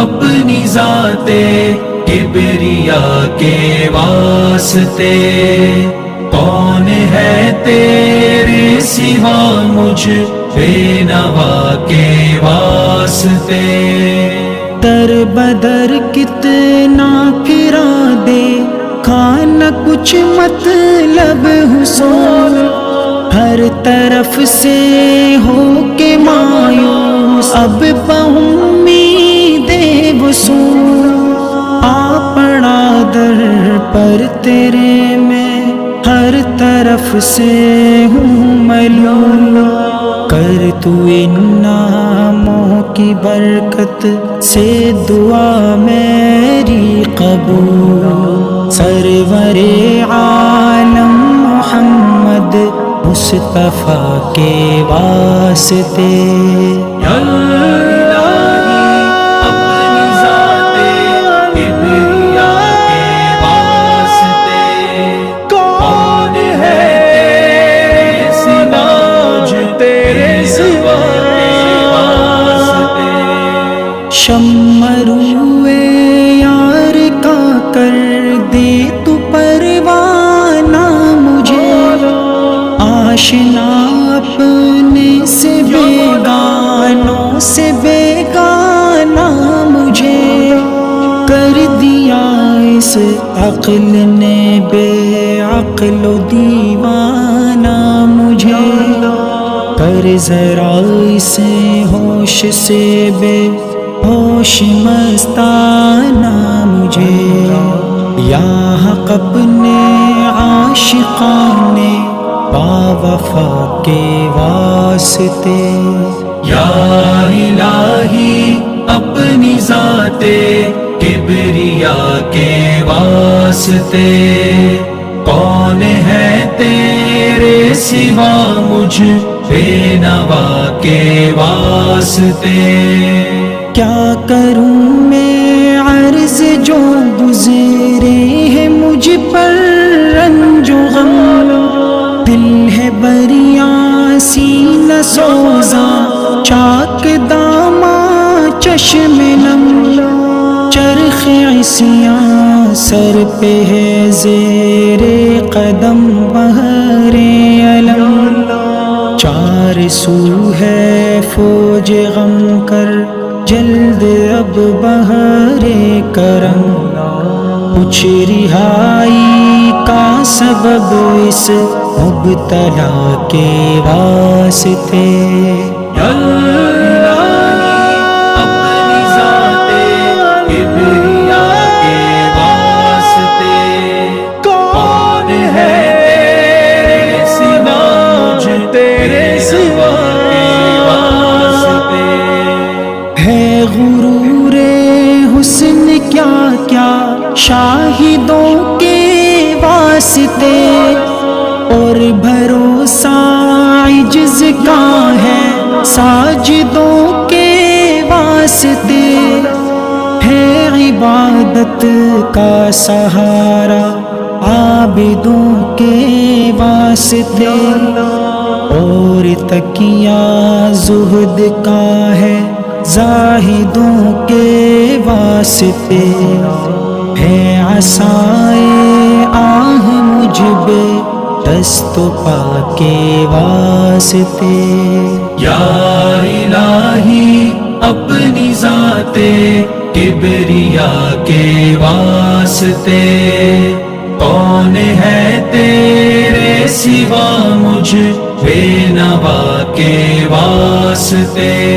اپنی ذات کبریا کے واسطے، کون ہے تیرے سوا مجھ بے نوا کے واسطے۔ در بدر کتنا پھرا دے کھانا کچھ مطلب حصول، ہر طرف سے ہو کے مایوس اب بامید وصول، آ پڑا در پر تیرے میں ہر طرف سے ہوں ملول، کر تو ان ناموں کی برکت سے دعا میری قبول، سرور عالم محمد مصطفیٰ کے واسطے۔ یا الہی اپنی ذات کبریا کے واسطے، کون ہے تیرے سوا مجھ تیرے سوا کے واسطے۔ شمع روئے یار کا کر دے تو پروانہ مجھے، آشنا اپنے سے بیگانوں سے بیگانہ مجھے، کر دیا اس عقل نے بے عقل و دیوانہ مجھے، کر ذرا اسے ہوش سے بے ہوش مستانہ مجھے، یا حق اپنے عاشقان باوفا کے واسطے۔ یا الہی اپنی ذات کبریا کے واسطے، کون ہے تیرے سوا مجھ بے نوا کے واسطے۔ کیا کروں میں عرض جو گزرے ہے مجھ پر رنج و غم، دل ہے بریاں سینہ سوزا چاک داما چشم نم، چرخ عصیاں سر پہ ہے زیر قدم بہر علم، چار سو ہے فوج غم کر جلد اب بہر کرم، کچھ رہائی کا سبب اس مبتلا کے واسطے۔ یا الہی اپنی ذات کبریا کے واسطے، کون ہے تیرے سوا مجھ تیرے سوا کے واسطے۔ ہے غرور حسن کیا کیا شاہدوں کے واسطے، اور بھروسہ عجز کا ہے ساجدوں کے واسطے، ہے عبادت کا سہارا عابدوں کے واسطے، اور تکیہ زہد کا ہے زاہدوں کے واسطے، ہے عصائے آہ مجھ بے دست و پا کے واسطے۔ یا الہی اپنی ذات کبریا کے واسطے، کون ہے تیرے سوا مجھ بے نوا کے واسطے۔